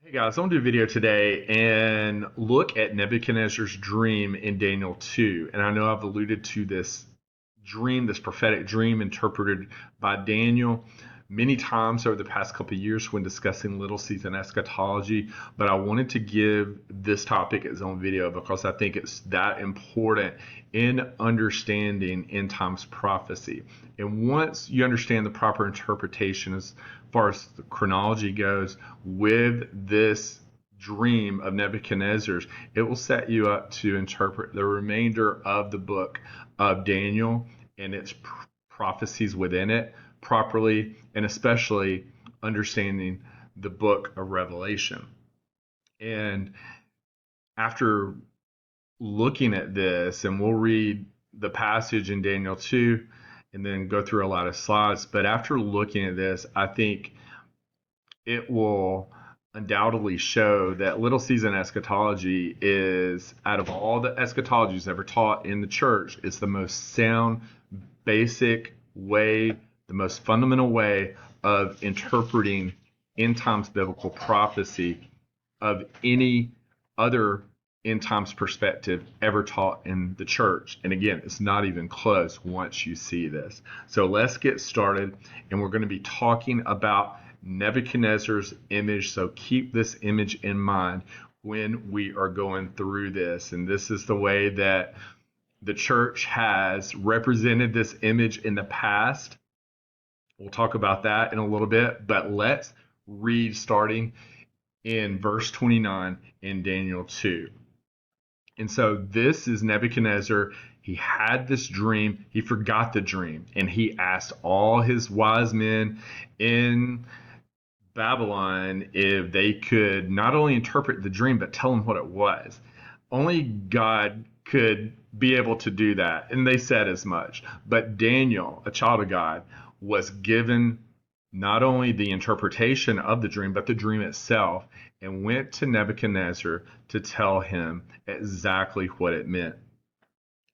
Hey guys, I want to do a video today and look at Nebuchadnezzar's dream in Daniel 2. And I know I've alluded to this dream, this prophetic dream interpreted by Daniel many times over the past couple of years when discussing Little Season Eschatology, but I wanted to give this topic its own video because I think it's that important in understanding end times prophecy. And once you understand the proper interpretation as far as the chronology goes with this dream of Nebuchadnezzar's, it will set you up to interpret the remainder of the book of Daniel and its prophecies within it properly, and especially understanding the book of Revelation. And after looking at this, and we'll read the passage in Daniel 2 and then go through a lot of slides, but after looking at this, I think it will undoubtedly show that Little Season Eschatology is, out of all the eschatologies ever taught in the church, it's the most sound, basic way, the most fundamental way of interpreting end times biblical prophecy of any other end times perspective ever taught in the church. And again, it's not even close once you see this. So let's get started, and we're going to be talking about Nebuchadnezzar's image. So keep this image in mind when we are going through this. And this is the way that the church has represented this image in the past. We'll talk about that in a little bit, but let's read starting in verse 29 in Daniel 2. And so this is Nebuchadnezzar. He had this dream. He forgot the dream, and he asked all his wise men in Babylon if they could not only interpret the dream, but tell him what it was. Only God could be able to do that, and they said as much. But Daniel, a child of God, was given not only the interpretation of the dream, but the dream itself, and went to Nebuchadnezzar to tell him exactly what it meant.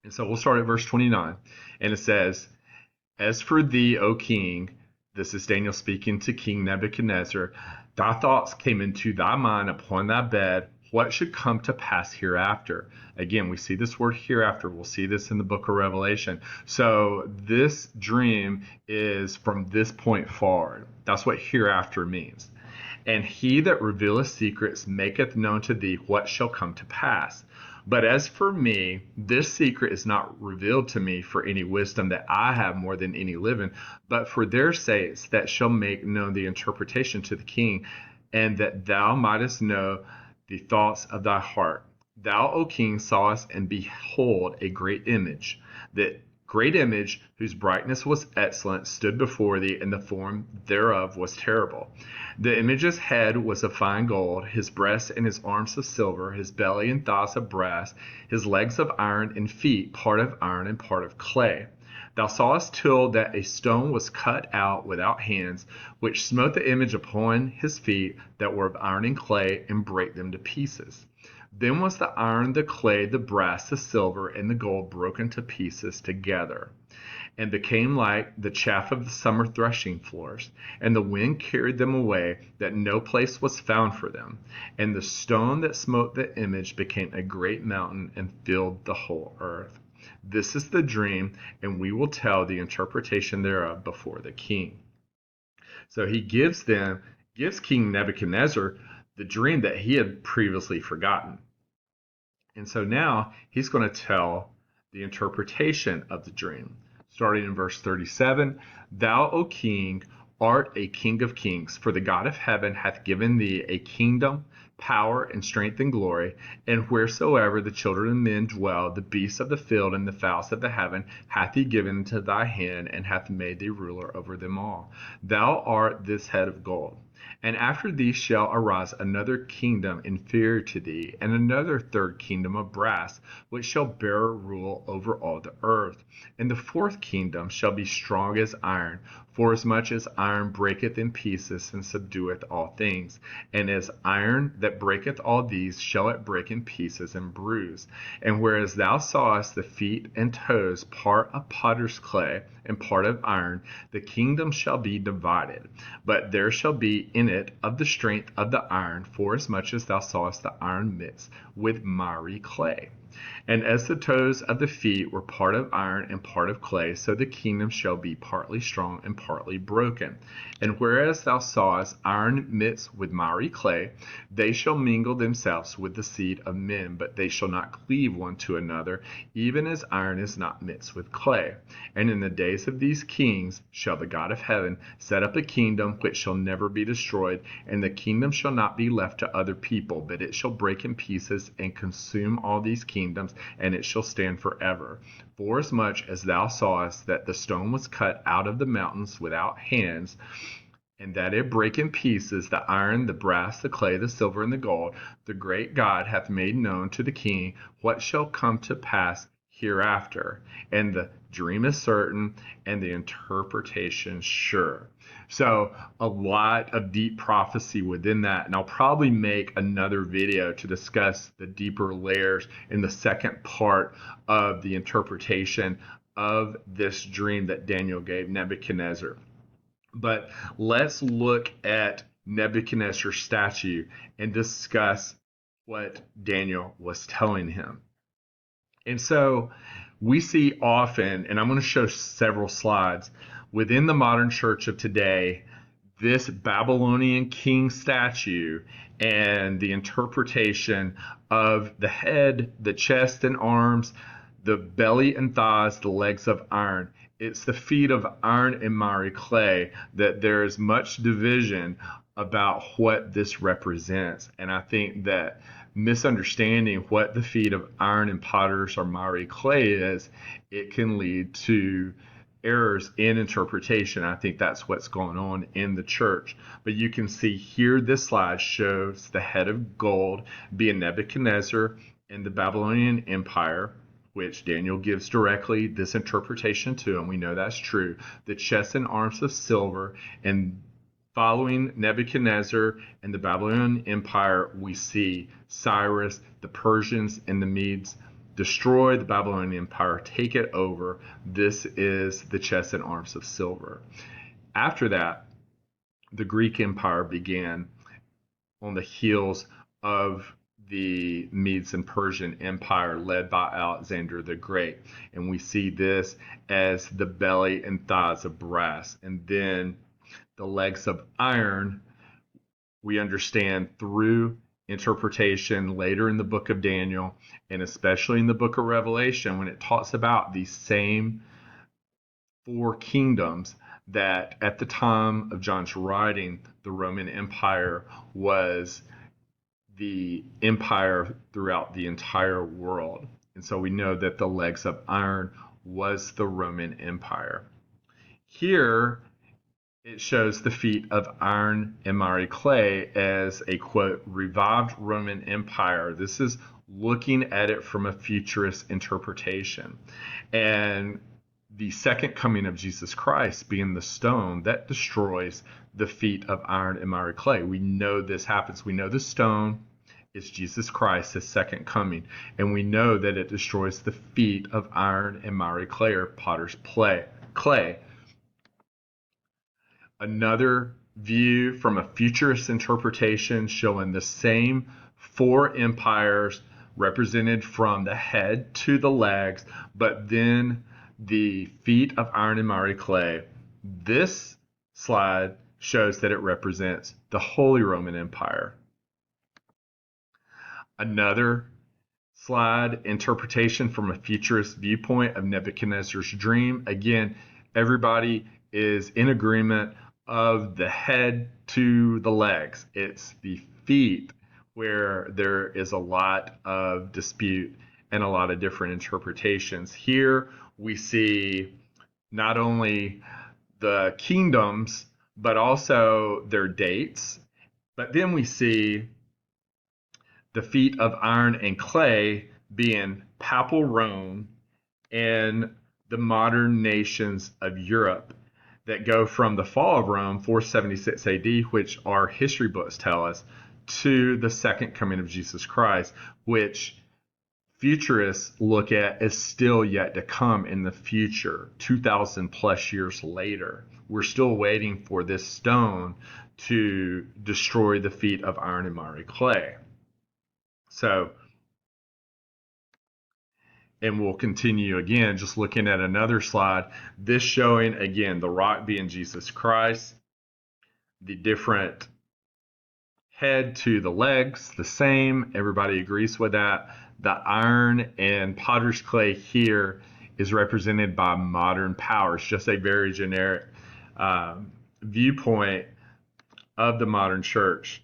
And so we'll start at verse 29, and it says, "As for thee, O king," this is Daniel speaking to King Nebuchadnezzar, "thy thoughts came into thy mind upon thy bed, what should come to pass hereafter." Again, we see this word hereafter. We'll see this in the book of Revelation. So this dream is from this point forward. That's what hereafter means. "And he that revealeth secrets maketh known to thee what shall come to pass. But as for me, this secret is not revealed to me for any wisdom that I have more than any living, but for their sakes that shall make known the interpretation to the king, and that thou mightest know the thoughts of thy heart. Thou, O king, sawest, and behold, a great image. That great image, whose brightness was excellent, stood before thee, and the form thereof was terrible. The image's head was of fine gold, his breast and his arms of silver, his belly and thighs of brass, his legs of iron, and feet part of iron and part of clay. Thou sawest till that a stone was cut out without hands, which smote the image upon his feet that were of iron and clay, and brake them to pieces. Then was the iron, the clay, the brass, the silver, and the gold broken to pieces together, and became like the chaff of the summer threshing floors. And the wind carried them away, that no place was found for them. And the stone that smote the image became a great mountain, and filled the whole earth. This is the dream, and we will tell the interpretation thereof before the king." So he gives King Nebuchadnezzar the dream that he had previously forgotten. And so now he's going to tell the interpretation of the dream. Starting in verse 37, "Thou, O king, art a king of kings, for the God of heaven hath given thee a kingdom, power, and strength, and glory. And wheresoever the children of men dwell, the beasts of the field and the fowls of the heaven hath he given into thy hand, and hath made thee ruler over them all. Thou art this head of gold. And after thee shall arise another kingdom inferior to thee, and another third kingdom of brass, which shall bear rule over all the earth. And the fourth kingdom shall be strong as iron, Forasmuch as iron breaketh in pieces and subdueth all things, and as iron that breaketh all these shall it break in pieces and bruise. And whereas thou sawest the feet and toes, part of potter's clay and part of iron, the kingdom shall be divided. But there shall be in it of the strength of the iron, forasmuch as thou sawest the iron mixed with miry clay. And as the toes of the feet were part of iron and part of clay, so the kingdom shall be partly strong and partly broken. And whereas thou sawest iron mixed with miry clay, they shall mingle themselves with the seed of men, but they shall not cleave one to another, even as iron is not mixed with clay. And in the days of these kings shall the God of heaven set up a kingdom which shall never be destroyed, and the kingdom shall not be left to other people, but it shall break in pieces and consume all these kingdoms, and it shall stand forever. Forasmuch as thou sawest that the stone was cut out of the mountains without hands, and that it brake in pieces the iron, the brass, the clay, the silver, and the gold, the great God hath made known to the king what shall come to pass hereafter. And the dream is certain, and the interpretation sure. So a lot of deep prophecy within that. And I'll probably make another video to discuss the deeper layers in the second part of the interpretation of this dream that Daniel gave Nebuchadnezzar. But let's look at Nebuchadnezzar's statue and discuss what Daniel was telling him. And so we see often, and I'm going to show several slides, within the modern church of today, this Babylonian king statue and the interpretation of the head, the chest and arms, the belly and thighs, the legs of iron. It's the feet of iron and miry clay that there is much division about what this represents. And I think that misunderstanding what the feet of iron and potters or miry clay is, it can lead to errors in interpretation. I think that's what's going on in the church. But you can see here, this slide shows the head of gold being Nebuchadnezzar in the Babylonian Empire, which Daniel gives directly this interpretation to, and we know that's true. The chest and arms of silver, and following Nebuchadnezzar and the Babylonian Empire, we see Cyrus, the Persians, and the Medes destroy the Babylonian Empire, take it over. This is the chest and arms of silver. After that, the Greek Empire began on the heels of the Medes and Persian Empire led by Alexander the Great. And we see this as the belly and thighs of brass. And then the legs of iron, we understand through interpretation later in the book of Daniel, and especially in the book of Revelation, when it talks about these same four kingdoms, that at the time of John's writing, the Roman Empire was the empire throughout the entire world. And so we know that the legs of iron was the Roman Empire. Here, it shows the feet of iron and miry clay as a, quote, revived Roman Empire. This is looking at it from a futurist interpretation. And the second coming of Jesus Christ being the stone that destroys the feet of iron and miry clay. We know this happens. We know the stone is Jesus Christ, his second coming. And we know that it destroys the feet of iron and miry clay, or potter's clay. Another view from a futurist interpretation showing the same four empires represented from the head to the legs, but then the feet of iron and miry clay. This slide shows that it represents the Holy Roman Empire. Another slide interpretation from a futurist viewpoint of Nebuchadnezzar's dream. Again, everybody is in agreement of the head to the legs. It's the feet where there is a lot of dispute and a lot of different interpretations. Here we see not only the kingdoms, but also their dates. But then we see the feet of iron and clay being Papal Rome and the modern nations of Europe. that go from the fall of Rome, 476 AD, which our history books tell us, to the second coming of Jesus Christ, which futurists look at as still yet to come in the future, 2,000 plus years later. We're still waiting for this stone to destroy the feet of iron and miry clay. So, and we'll continue again, just looking at another slide. This showing, again, the rock being Jesus Christ, the different head to the legs, the same. Everybody agrees with that. The iron and potter's clay here is represented by modern powers, just a very generic viewpoint of the modern church.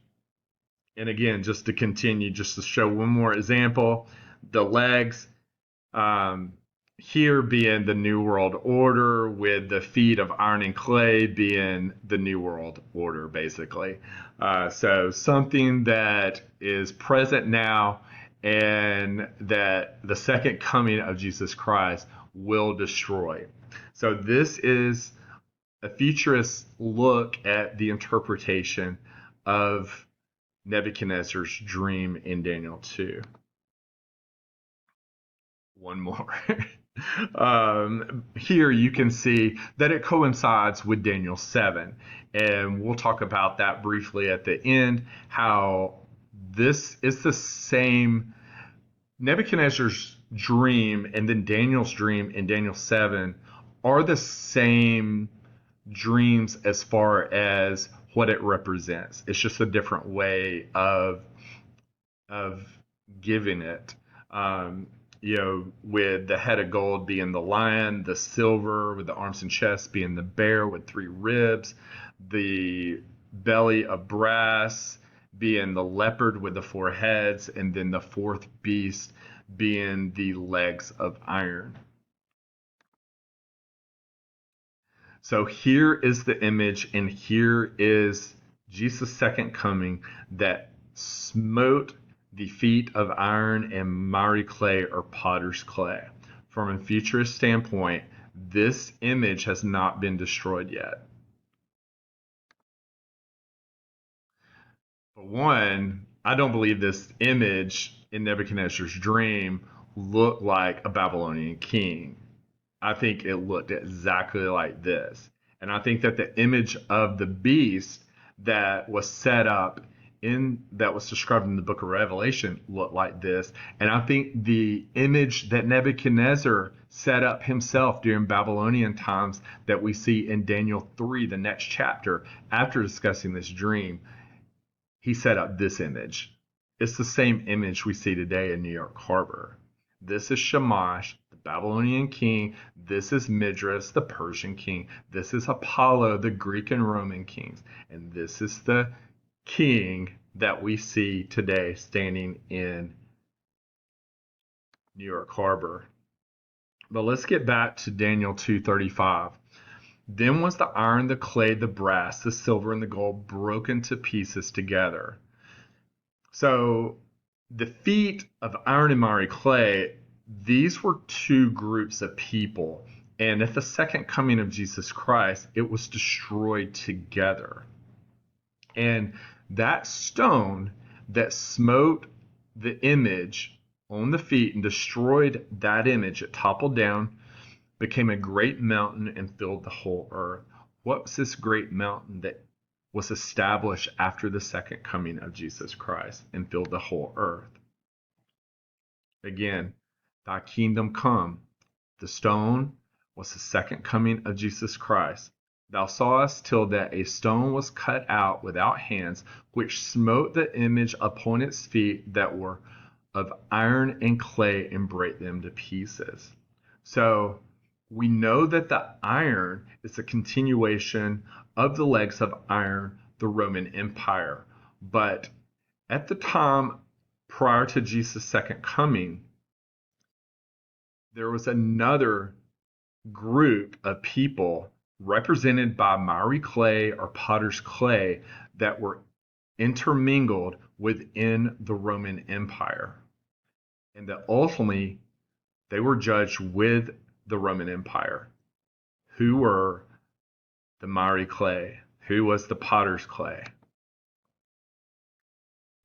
And again, just to continue, just to show one more example, the legs here being the New World Order, with the feet of iron and clay being the New World Order, basically. So something that is present now and that the second coming of Jesus Christ will destroy. So this is a futurist look at the interpretation of Nebuchadnezzar's dream in Daniel 2. One more. Here you can see that it coincides with Daniel 7. And we'll talk about that briefly at the end, how this is the same. Nebuchadnezzar's dream and then Daniel's dream in Daniel 7 are the same dreams as far as what it represents. It's just a different way of giving it. With the head of gold being the lion, the silver with the arms and chest being the bear with 3 ribs, the belly of brass being the leopard with the 4 heads, and then the 4th beast being the legs of iron. So here is the image, and here is Jesus' second coming that smote the feet of iron and miry clay or potter's clay. From a futurist standpoint, this image has not been destroyed yet. But one, I don't believe this image in Nebuchadnezzar's dream looked like a Babylonian king. I think it looked exactly like this. And I think that the image of the beast that was set up that was described in the book of Revelation looked like this. And I think the image that Nebuchadnezzar set up himself during Babylonian times that we see in Daniel 3, the next chapter, after discussing this dream, he set up this image. It's the same image we see today in New York Harbor. This is Shamash, the Babylonian king. This is Midrash, the Persian king. This is Apollo, the Greek and Roman kings. And this is the king that we see today standing in New York Harbor. But let's get back to Daniel 2:35. Then was the iron, the clay, the brass, the silver, and the gold broken to pieces together. So the feet of iron and miry clay, these were 2 groups of people. And at the second coming of Jesus Christ, it was destroyed together. And that stone that smote the image on the feet and destroyed that image, it toppled down, became a great mountain and filled the whole earth. What was this great mountain that was established after the second coming of Jesus Christ and filled the whole earth? Again, thy kingdom come. The stone was the second coming of Jesus Christ. Thou sawest till that a stone was cut out without hands, which smote the image upon its feet that were of iron and clay, and brake them to pieces. So we know that the iron is a continuation of the legs of iron, the Roman Empire. But at the time prior to Jesus' second coming, there was another group of people represented by miry clay or potter's clay that were intermingled within the Roman Empire. And that ultimately they were judged with the Roman Empire, who were the miry clay. Who was the potter's clay?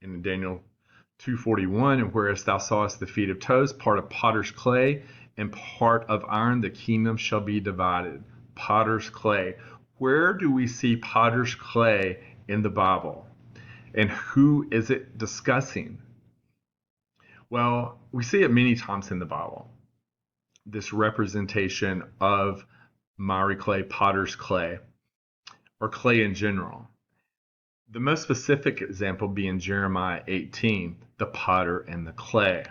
In Daniel 2:41, and whereas thou sawest the feet of toes, part of potter's clay and part of iron, the kingdom shall be divided. Potter's clay. Where do we see potter's clay in the Bible? And who is it discussing? Well, we see it many times in the Bible. This representation of miry clay, potter's clay, or clay in general. The most specific example being Jeremiah 18, the potter and the clay.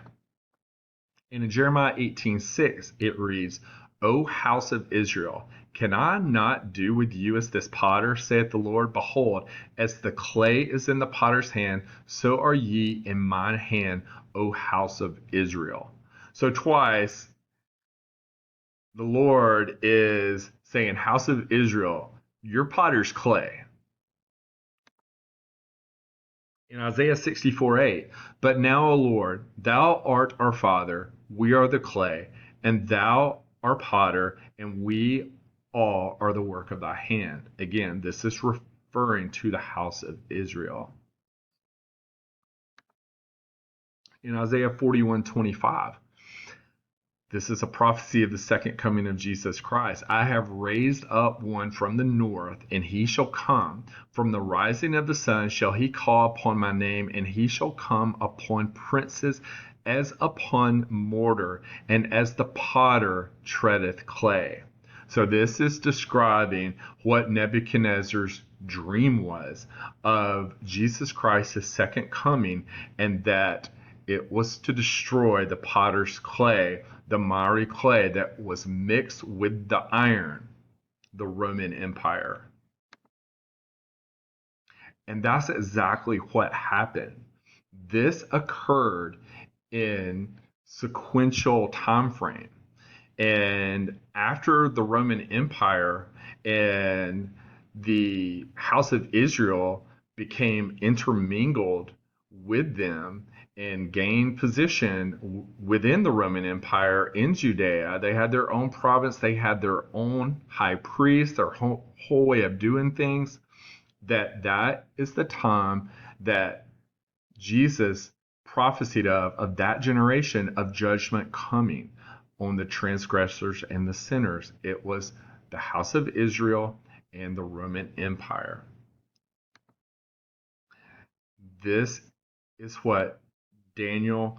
And in Jeremiah 18:6, it reads, O house of Israel, can I not do with you as this potter, saith the Lord? Behold, as the clay is in the potter's hand, so are ye in mine hand, O house of Israel. So twice, the Lord is saying, house of Israel, you're potter's clay. In Isaiah 64:8, but now, O Lord, thou art our Father, we are the clay, and thou art potter, and we all are the work of thy hand. Again, this is referring to the house of Israel. In Isaiah 41:25, this is a prophecy of the second coming of Jesus Christ. I have raised up one from the north, and he shall come. From the rising of the sun shall he call upon my name, and he shall come upon princes as upon mortar, and as the potter treadeth clay. So this is describing what Nebuchadnezzar's dream was of Jesus Christ's second coming, and that it was to destroy the potter's clay, the miry clay that was mixed with the iron, the Roman Empire. And that's exactly what happened. This occurred in sequential time frame. And after the Roman Empire and the house of Israel became intermingled with them and gained position within the Roman Empire in Judea. They had their own province, they had their own high priest, their whole way of doing things. That is the time that Jesus prophesied of that generation of judgment coming on the transgressors and the sinners. It was the house of Israel and the Roman Empire. This is what Daniel's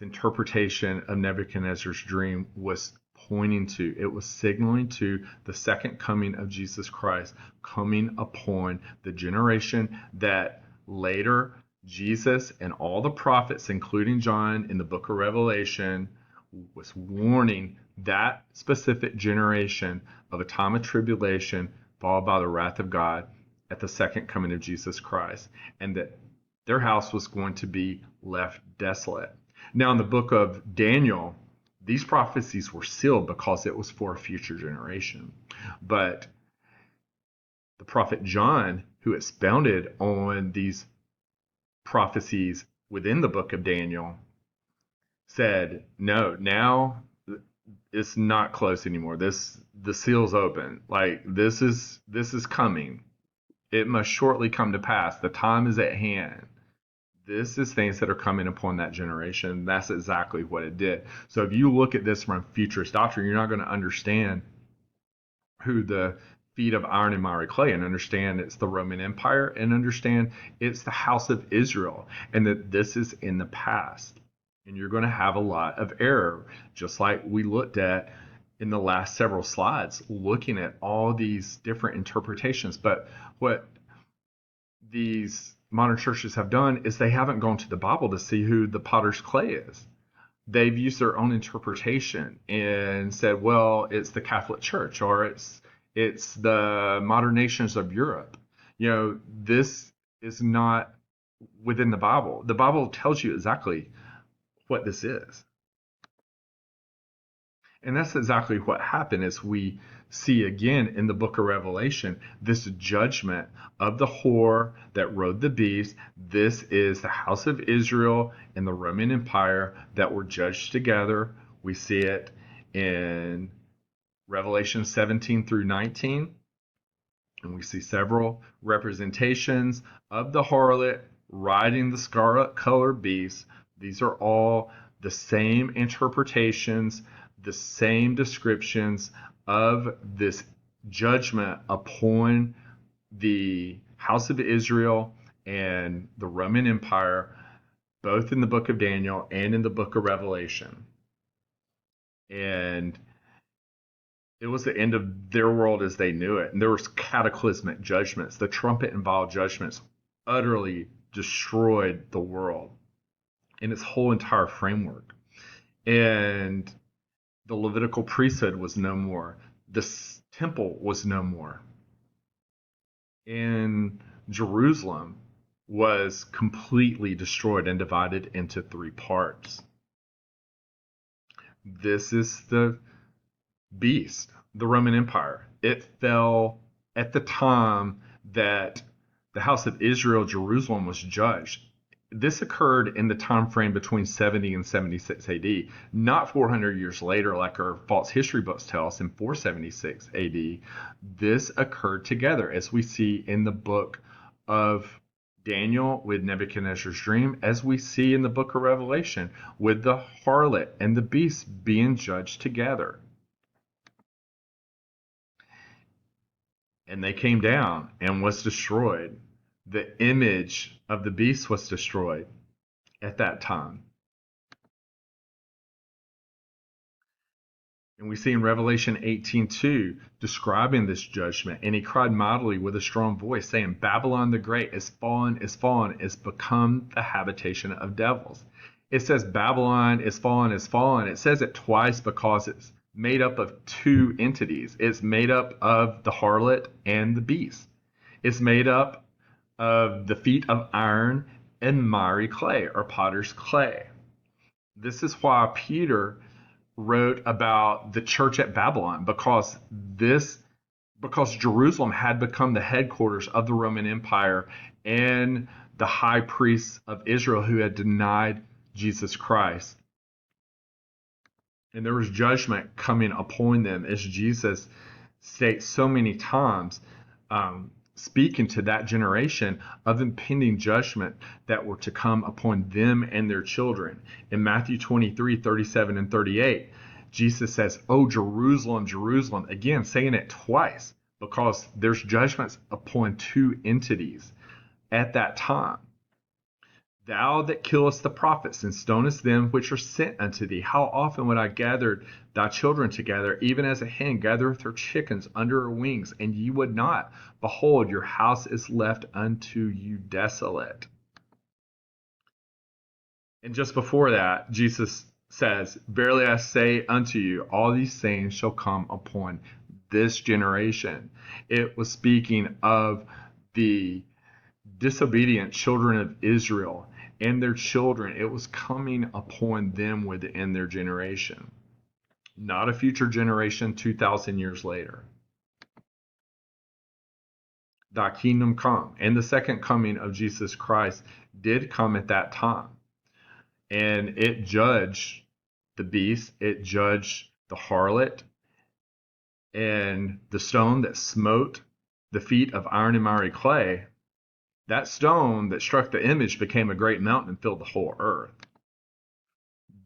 interpretation of Nebuchadnezzar's dream was pointing to. It was signaling to the second coming of Jesus Christ coming upon the generation that later Jesus and all the prophets, including John in the book of Revelation, was warning that specific generation of a time of tribulation followed by the wrath of God at the second coming of Jesus Christ, and that their house was going to be left desolate. Now, in the book of Daniel, these prophecies were sealed because it was for a future generation. But the prophet John, who expounded on these prophecies within the book of Daniel, said, no, now it's not close anymore. The seal's open. Like this is coming. It must shortly come to pass. The time is at hand. This is things that are coming upon that generation. That's exactly what it did. So if you look at this from futurist doctrine, you're not going to understand who the feet of iron and miry clay, and understand it's the Roman Empire, and understand it's the house of Israel, and that this is in the past. And you're going to have a lot of error, just like we looked at in the last several slides, looking at all these different interpretations. But what these modern churches have done is they haven't gone to the Bible to see who the potter's clay is. They've used their own interpretation and said, well, it's the Catholic Church, or it's the modern nations of Europe. You know, this is not within the Bible. The Bible tells you exactly what this is. And that's exactly what happened, as we see again in the book of Revelation, this judgment of the whore that rode the beast. This is the house of Israel and the Roman Empire that were judged together. We see it in Revelation 17 through 19. And we see several representations of the harlot riding the scarlet colored beast. These are all the same interpretations, the same descriptions of this judgment upon the house of Israel and the Roman Empire, both in the book of Daniel and in the book of Revelation. And it was the end of their world as they knew it. And there was cataclysmic judgments. The trumpet and vial judgments utterly destroyed the world and its whole entire framework. And the Levitical priesthood was no more. The temple was no more. And Jerusalem was completely destroyed and divided into 3 parts. This is the beast, the Roman Empire. It fell at the time that the house of Israel, Jerusalem, was judged. This occurred in the time frame between 70 and 76 AD, not 400 years later like our false history books tell us in 476 AD. This occurred together, as we see in the book of Daniel with Nebuchadnezzar's dream, as we see in the book of Revelation with the harlot and the beast being judged together. And they came down and was destroyed. The image of the beast was destroyed at that time. And we see in Revelation 18:2 describing this judgment. And he cried mightily with a strong voice, saying, Babylon the Great is fallen, is fallen, is become the habitation of devils. It says Babylon is fallen, is fallen. It says it twice because it's made up of 2 entities. It's made up of the harlot and the beast. It's made up of the feet of iron and miry clay, or potter's clay. This is why Peter wrote about the church at Babylon, because Jerusalem had become the headquarters of the Roman Empire and the high priests of Israel who had denied Jesus Christ. And there was judgment coming upon them, as Jesus states so many times, speaking to that generation of impending judgment that were to come upon them and their children. In Matthew 23:37 and 38, Jesus says, "Oh, Jerusalem, Jerusalem," again, saying it twice, because there's judgments upon 2 entities at that time. Thou that killest the prophets and stonest them which are sent unto thee, how often would I gather thy children together, even as a hen gathereth her chickens under her wings, and ye would not? Behold, your house is left unto you desolate. And just before that, Jesus says, Verily I say unto you, all these things shall come upon this generation. It was speaking of the disobedient children of Israel and their children. It was coming upon them within their generation, not a future generation 2,000 years later. Thy kingdom come. And the second coming of Jesus Christ did come at that time. And it judged the beast, it judged the harlot, and the stone that smote the feet of iron and miry clay. That stone that struck the image became a great mountain and filled the whole earth.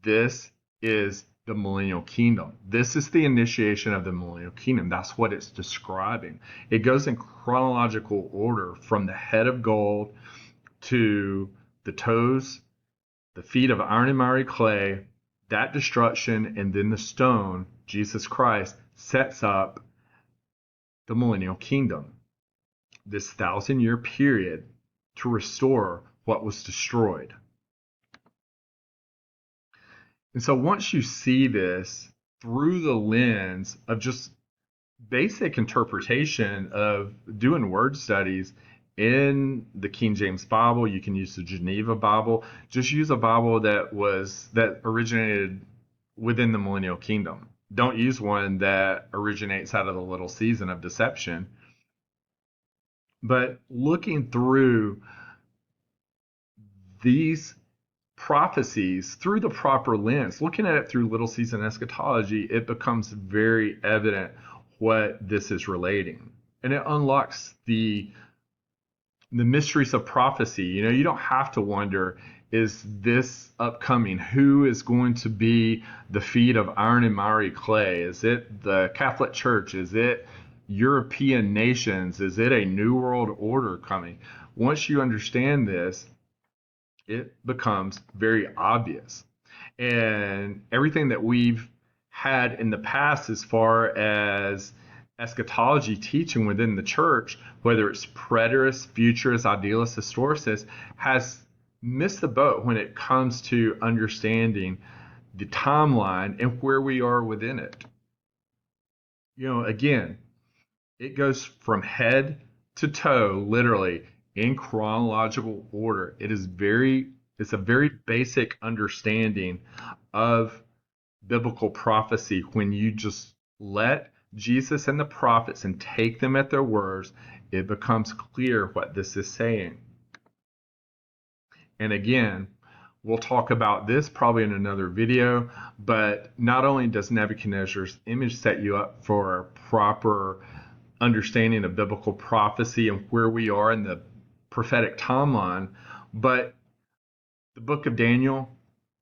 This is the millennial kingdom. This is the initiation of the millennial kingdom. That's what it's describing. It goes in chronological order from the head of gold to the toes, the feet of iron and miry clay, that destruction, and then the stone, Jesus Christ, sets up the millennial kingdom. This 1,000-year period to restore what was destroyed. And so once you see this through the lens of just basic interpretation of doing word studies in the King James Bible, you can use the Geneva Bible. Just use a Bible that originated within the millennial kingdom. Don't use one that originates out of the little season of deception. But looking through these prophecies through the proper lens, looking at it through Little Season Eschatology, it becomes very evident what this is relating. and it unlocks the mysteries of prophecy. You don't have to wonder, is this upcoming? Who is going to be the feet of iron and miry clay? Is it the Catholic Church? Is it European nations? Is it a new world order coming? Once you understand this, it becomes very obvious. And everything that we've had in the past as far as eschatology teaching within the church, whether it's preterist, futurist, idealist, historicist, has missed the boat when it comes to understanding the timeline and where we are within it. Again, it goes from head to toe, literally, in chronological order. It's a very basic understanding of biblical prophecy when you just let Jesus and the prophets and take them at their words. It becomes clear what this is saying. And again, we'll talk about this probably in another video, but not only does Nebuchadnezzar's image set you up for a proper understanding of biblical prophecy and where we are in the prophetic timeline, but the book of Daniel,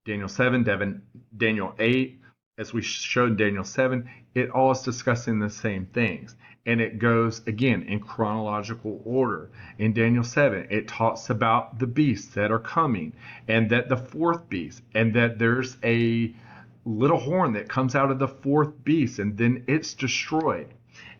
Daniel 7, Daniel 8, as we showed in Daniel 7, it all is discussing the same things. And it goes, again, in chronological order. In Daniel 7, it talks about the beasts that are coming, and that the fourth beast, and that there's a little horn that comes out of the fourth beast, and then it's destroyed.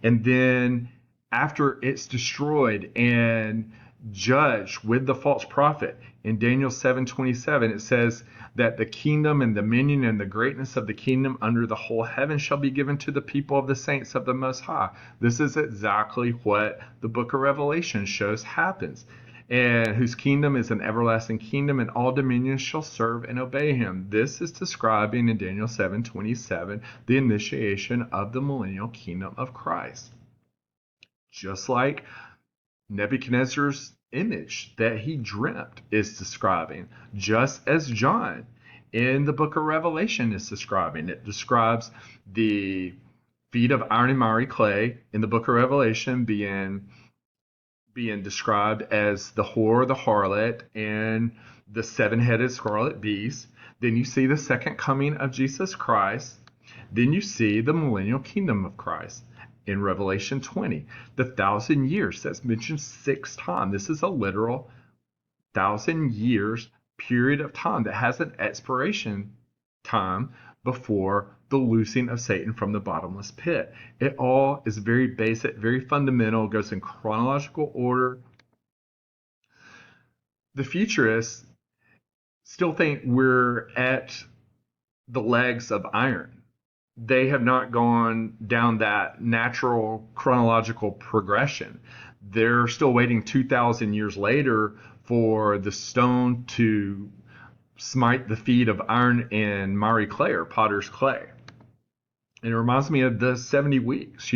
And then after it's destroyed and judged with the false prophet, in Daniel 7:27, it says that the kingdom and dominion and the greatness of the kingdom under the whole heaven shall be given to the people of the saints of the Most High. This is exactly what the book of Revelation shows happens. And whose kingdom is an everlasting kingdom, and all dominions shall serve and obey him. This is describing in Daniel 7:27 the initiation of the millennial kingdom of Christ. Just like Nebuchadnezzar's image that he dreamt is describing, just as John in the book of Revelation is describing. It describes the feet of iron and miry clay in the book of Revelation being described as the whore, the harlot, and the seven-headed scarlet beast. Then you see the second coming of Jesus Christ. Then you see the millennial kingdom of Christ in Revelation 20. The 1,000 years that's mentioned 6 times. This is a literal 1,000 years period of time that has an expiration time before the loosing of Satan from the bottomless pit. It all is very basic, very fundamental, goes in chronological order. The futurists still think we're at the legs of iron. They have not gone down that natural chronological progression. They're still waiting 2,000 years later for the stone to smite the feet of iron and miry clay, or potter's clay. And it reminds me of the 70 weeks.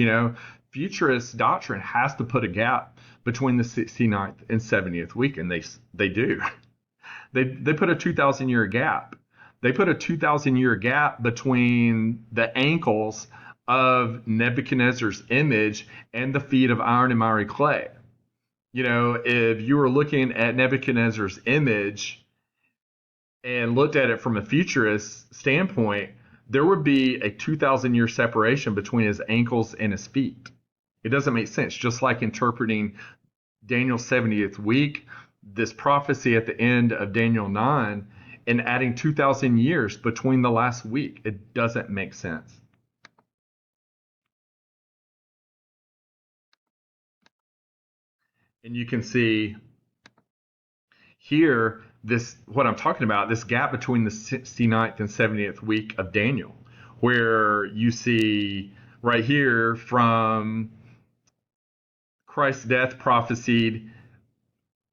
Futurist doctrine has to put a gap between the 69th and 70th week, and they do. They put a 2,000 year gap. They put a 2,000 year gap between the ankles of Nebuchadnezzar's image and the feet of iron and miry clay. If you were looking at Nebuchadnezzar's image and looked at it from a futurist standpoint, there would be a 2,000 year separation between his ankles and his feet. It doesn't make sense. Just like interpreting Daniel's 70th week, this prophecy at the end of Daniel 9, and adding 2,000 years between the last week. It doesn't make sense. And you can see here, what I'm talking about, this gap between the 69th and 70th week of Daniel, where you see right here from Christ's death prophesied,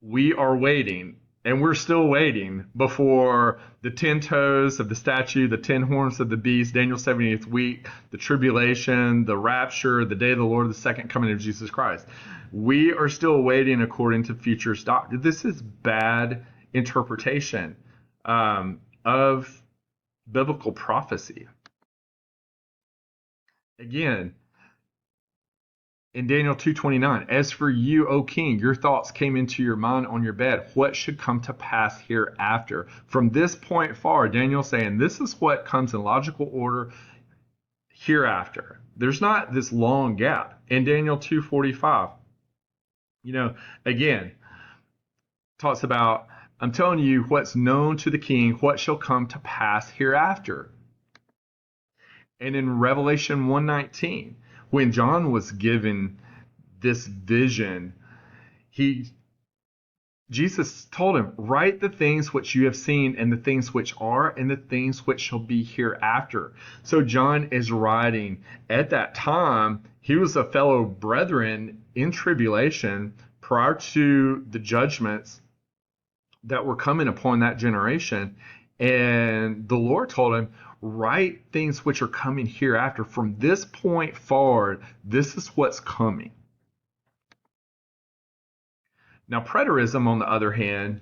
we are waiting, and we're still waiting before the 10 toes of the statue, the 10 horns of the beast, Daniel's 70th week, the tribulation, the rapture, the day of the Lord, the second coming of Jesus Christ. We are still waiting according to Futurist doctrine. This is bad interpretation of biblical prophecy. Again, In Daniel 2:29, as for you, O king, your thoughts came into your mind on your bed. What should come to pass hereafter? From this point forward, Daniel's saying this is what comes in logical order hereafter. There's not this long gap. In Daniel 2:45, again, talks about, I'm telling you what's known to the king, what shall come to pass hereafter. And in Revelation 1:19, when John was given this vision, Jesus told him, write the things which you have seen, and the things which are, and the things which shall be hereafter. So John is writing at that time. He was a fellow brethren in tribulation prior to the judgments that were coming upon that generation. And the Lord told him, write things which are coming hereafter. From this point forward, this is what's coming. Now, preterism, on the other hand,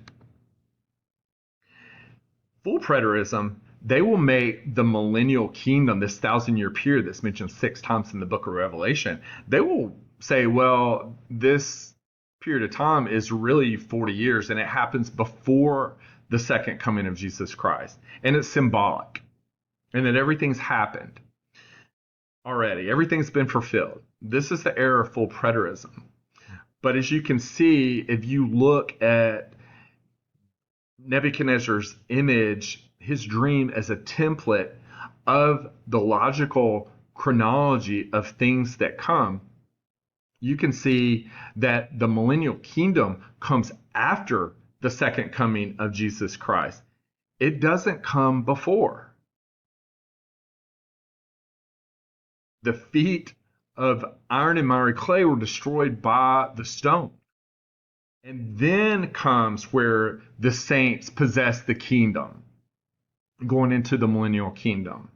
full preterism, they will make the millennial kingdom, this 1,000-year period that's mentioned 6 times in the book of Revelation, they will say, well, this period of time is really 40 years, and it happens before the second coming of Jesus Christ. And it's symbolic, and that everything's happened already. Everything's been fulfilled. This is the era of full preterism. But as you can see, if you look at Nebuchadnezzar's image, his dream, as a template of the logical chronology of things that come, you can see that the millennial kingdom comes after the second coming of Jesus Christ. It doesn't come before. The feet of iron and miry clay were destroyed by the stone. And then comes where the saints possess the kingdom, going into the millennial kingdom.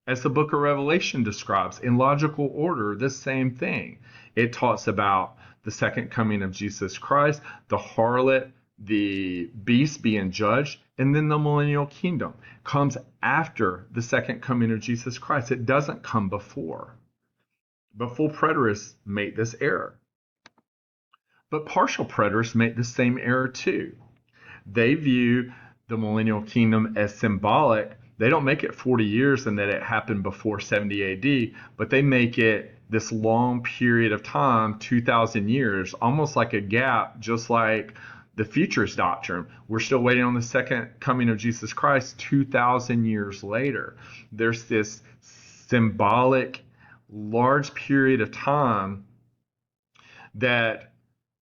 As the book of Revelation describes, in logical order, the same thing. It talks about the second coming of Jesus Christ, the harlot, the beast being judged, and then the millennial kingdom comes after the second coming of Jesus Christ. It doesn't come before. But full preterists make this error. But partial preterists make the same error too. They view the millennial kingdom as symbolic. They don't make it 40 years and that it happened before 70 AD, but they make it this long period of time, 2,000 years, almost like a gap, just like the Futurist doctrine. We're still waiting on the second coming of Jesus Christ 2,000 years later. There's this symbolic, large period of time that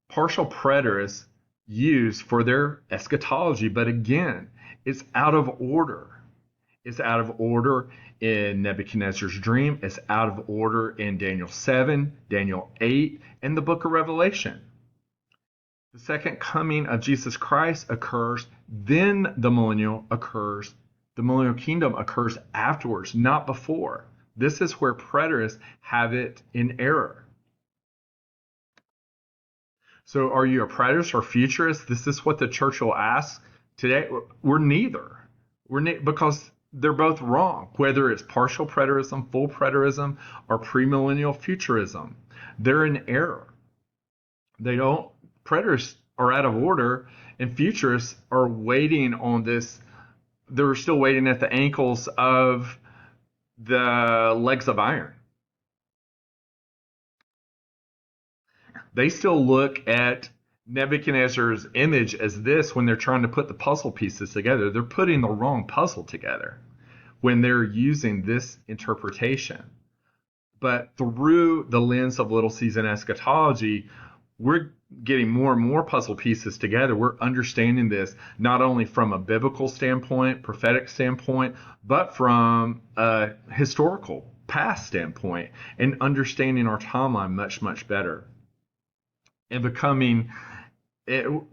partial preterists use for their eschatology, but again, it's out of order. It's out of order in Nebuchadnezzar's dream. It's out of order in Daniel 7, Daniel 8, and the book of Revelation. The second coming of Jesus Christ occurs, then the millennial occurs. The millennial kingdom occurs afterwards, not before. This is where preterists have it in error. So are you a preterist or futurist? This is what the church will ask today. We're neither. Because they're both wrong, whether it's partial preterism, full preterism, or premillennial futurism. They're in error. Preterists are out of order, and futurists are waiting on this. They're still waiting at the ankles of the legs of iron. They still look at Nebuchadnezzar's image as this when they're trying to put the puzzle pieces together. They're putting the wrong puzzle together when they're using this interpretation. But through the lens of Little Season Eschatology, we're getting more and more puzzle pieces together. We're understanding this not only from a biblical standpoint, prophetic standpoint, but from a historical past standpoint, and understanding our timeline much, much better. And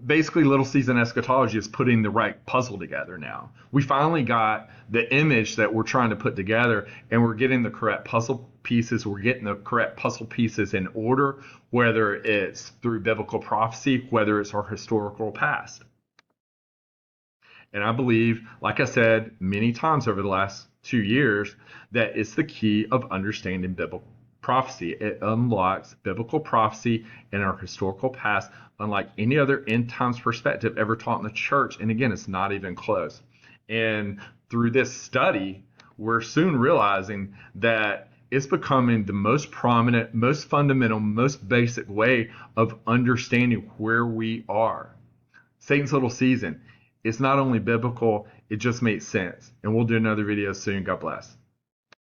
basically Little Season Eschatology is putting the right puzzle together now. We finally got the image that we're trying to put together, and we're getting the correct puzzle pieces. We're getting the correct puzzle pieces in order, whether it's through biblical prophecy, whether it's our historical past. And I believe, like I said many times over the last 2 years, that it's the key of understanding prophecy. It unlocks biblical prophecy in our historical past, unlike any other end times perspective ever taught in the church. And again, it's not even close. And through this study, we're soon realizing that it's becoming the most prominent, most fundamental, most basic way of understanding where we are. Satan's little season. It's not only biblical, it just makes sense. And we'll do another video soon. God bless.